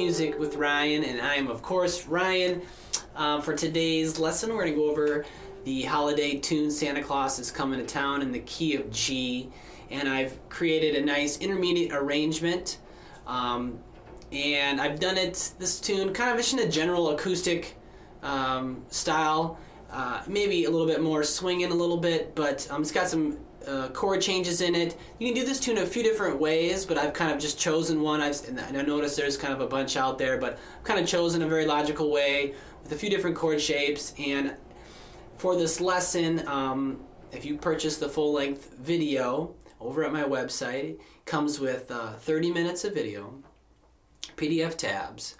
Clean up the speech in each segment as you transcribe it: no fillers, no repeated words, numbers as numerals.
Music with Ryan, and I am, of course, Ryan. For today's lesson, we're going to go over the holiday tune Santa Claus is Coming to Town in the key of G, and I've created a nice intermediate arrangement, and I've done this tune kind of just in a general acoustic style, maybe a little bit more swinging a little bit, but it's got some chord changes in it. You can do this tune a few different ways, but I've kind of just chosen one. And I noticed there's kind of a bunch out there, but I've kind of chosen a very logical way with a few different chord shapes. And for this lesson, if you purchase the full-length video over at my website, it comes with 30 minutes of video, PDF tabs,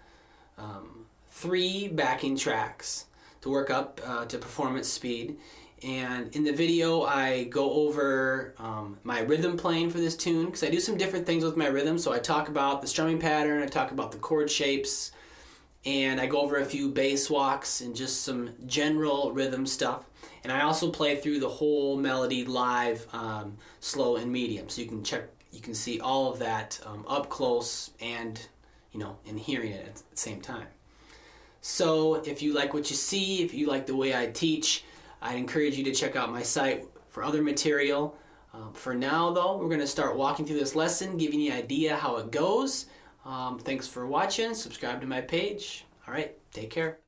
3 backing tracks to work up to performance speed. And in the video, I go over my rhythm playing for this tune, because I do some different things with my rhythm. So I talk about the strumming pattern, I talk about the chord shapes, and I go over a few bass walks and just some general rhythm stuff. And I also play through the whole melody live, slow and medium, so you can see all of that up close and and hearing it at the same time. So if you like what you see, if you like the way I teach, I'd encourage you to check out my site for other material. For now, though, we're going to start walking through this lesson, giving you an idea how it goes. Thanks for watching. Subscribe to my page. All right, take care.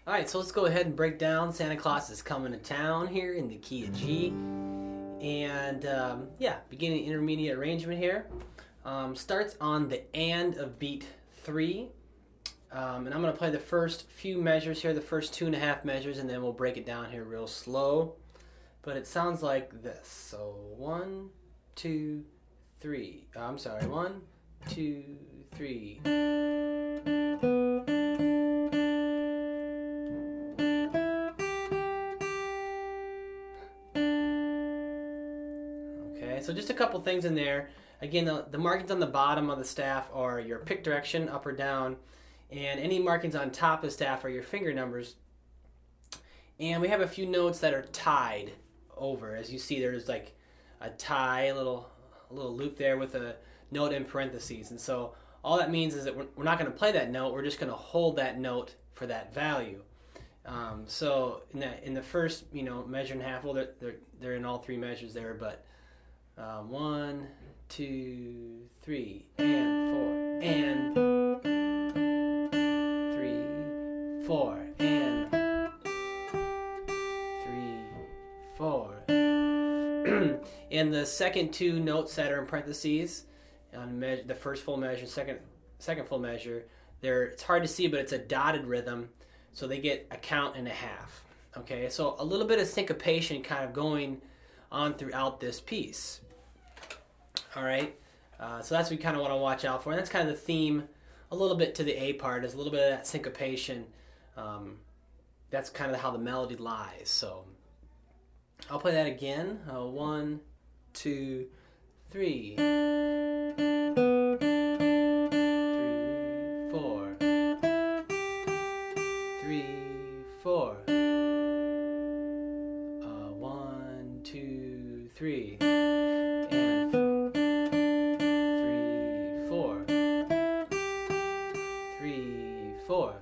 All right, so let's go ahead and break down Santa Claus is Coming to Town here in the key of G. And beginning intermediate arrangement here. Starts on the and of beat 3. And I'm going to play the first few measures here, the first 2.5 measures, and then we'll break it down here real slow. But it sounds like this. So 1, 2, 3. 1, 2, 3. Okay, so just a couple things in there. Again, the markings on the bottom of the staff are your pick direction, up or down. And any markings on top of the staff are your finger numbers. And we have a few notes that are tied over. As you see, there's like a tie, a little loop there with a note in parentheses. And so all that means is that we're not going to play that note. We're just going to hold that note for that value. So in the first measure and a half, well, they're in all 3 measures there, but 1, 2, 3, and 4, and 4, and 3, 4. And the second 2 notes that are in parentheses on the first full measure, second full measure, it's hard to see, but it's a dotted rhythm, so they get a count and a half. Okay, so a little bit of syncopation kind of going on throughout this piece. All right, so that's what we kind of want to watch out for, and that's kind of the theme. A little bit to the A part is a little bit of that syncopation. That's kind of how the melody lies. So I'll play that again. 1, 2, 3. 3, 4. 3, 4. 1, 2, 3. And 3, 4. 3, 4.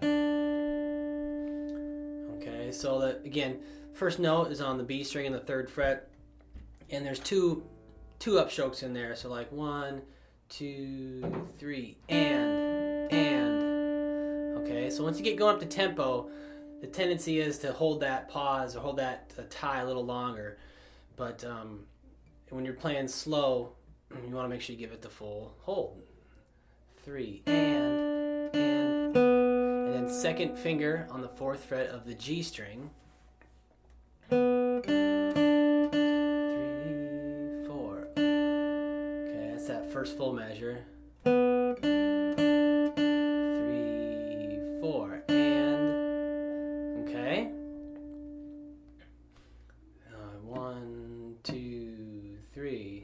Okay, so that again, first note is on the B string in the 3rd fret, and there's two upstrokes in there. So like 1, 2, 3, and. Okay, so once you get going up to tempo, the tendency is to hold that pause or hold that tie a little longer. But when you're playing slow, you want to make sure you give it the full hold. 3, and then second finger on the 4th fret of the G string. 3, 4. Okay, that's that first full measure. 3, 4, and okay. 1, 2, 3.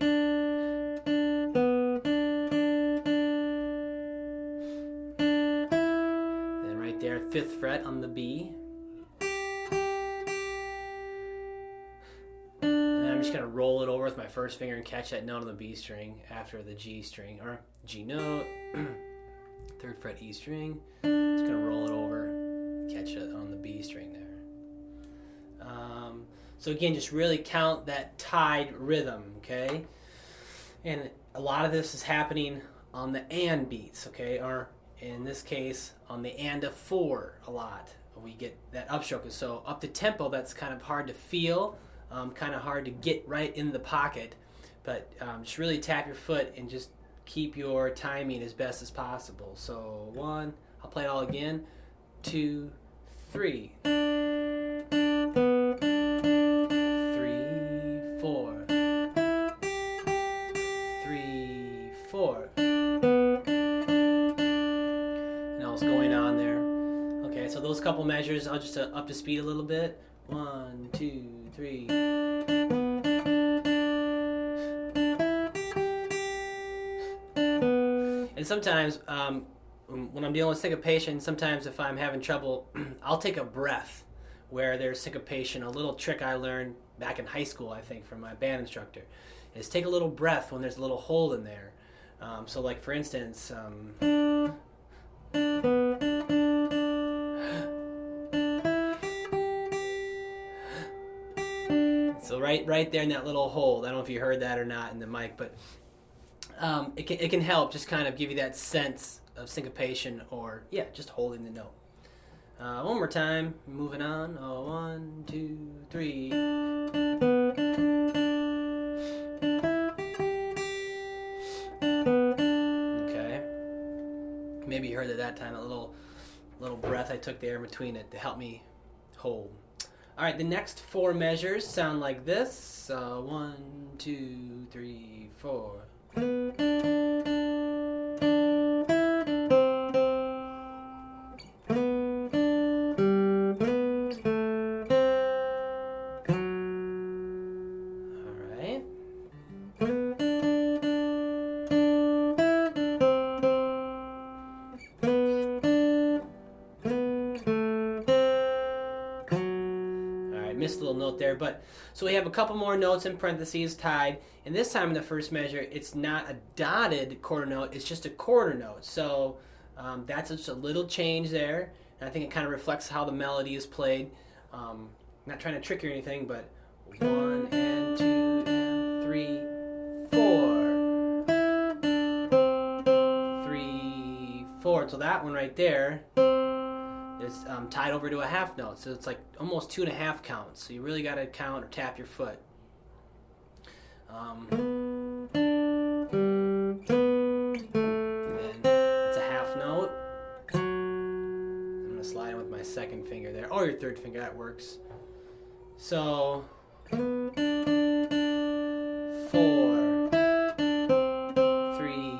Then right there, 5th fret on the B. I'm just going to roll it over with my first finger and catch that note on the B string after the G string, or G note. 3rd fret E string. Just gonna roll it over, catch it on the B string there. So again, just really count that tied rhythm, okay? And a lot of this is happening on the and beats, okay? Or in this case, on the and of 4 a lot. We get that upstroke. So up the tempo, that's kind of hard to feel, kind of hard to get right in the pocket. But just really tap your foot and just keep your timing as best as possible. So 1, I'll play it all again. 2, 3. 4, 3, 4. And I was going on there. Okay, so those couple measures, I'll just up to speed a little bit. 1, 2, 3. And sometimes, when I'm dealing with syncopation, sometimes if I'm having trouble, I'll take a breath where there's syncopation. A little trick I learned back in high school, I think, from my band instructor, is take a little breath when there's a little hole in there. So like, for instance, so right there in that little hole. I don't know if you heard that or not in the mic, but it can help just kind of give you that sense of syncopation, or just holding the note. One more time, moving on. 1, 2, 3. Okay. Maybe you heard it that time, a little breath I took there in between it to help me hold. All right, the next 4 measures sound like this. 1, 2, 3, 4. Missed a little note there, but so we have a couple more notes in parentheses tied, and this time in the first measure it's not a dotted quarter note, it's just a quarter note. So that's just a little change there, and I think it kind of reflects how the melody is played. Not trying to trick you or anything, but 1 and 2 and 3, 4, 3, 4. So that one right there, it's tied over to a half note, so it's like almost 2.5 counts. So you really got to count or tap your foot. And then it's a half note. I'm going to slide in with my 2nd finger there, or your 3rd finger, that works. So 4, 3,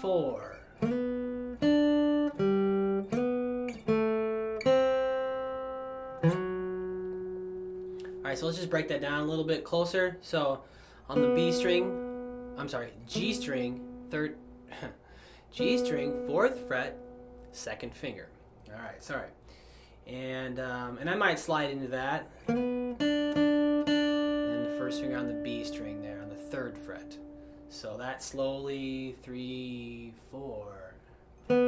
4. Alright, so let's just break that down a little bit closer. So on the G string, 4th fret, 2nd finger. Alright, sorry. And I might slide into that. And the 1st finger on the B string there, on the 3rd fret. So that slowly, 3, 4. 3,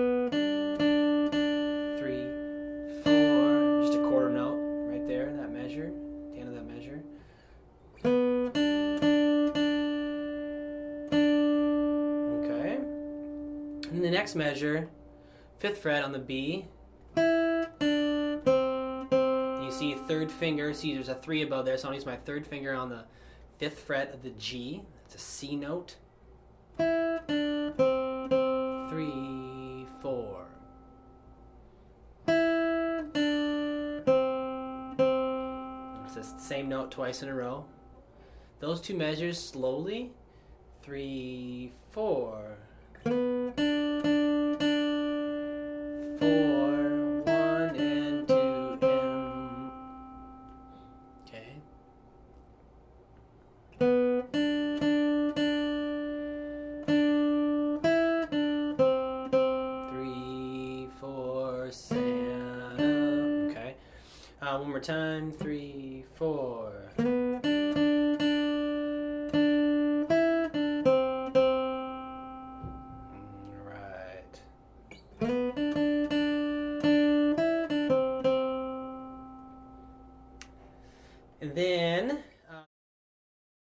4. Just a quarter note right there, that measure. The end of that measure. Okay. And the next measure, 5th fret on the B. And you see 3rd finger. See, there's a 3 above there, so I'll use my 3rd finger on the 5th fret of the G. It's a C note. 3, 4. It's the same note twice in a row. Those 2 measures slowly. 3, 4. 4, 1 and 2 M. Okay. 3, 4 Santa. Okay. One more time. 3, 4.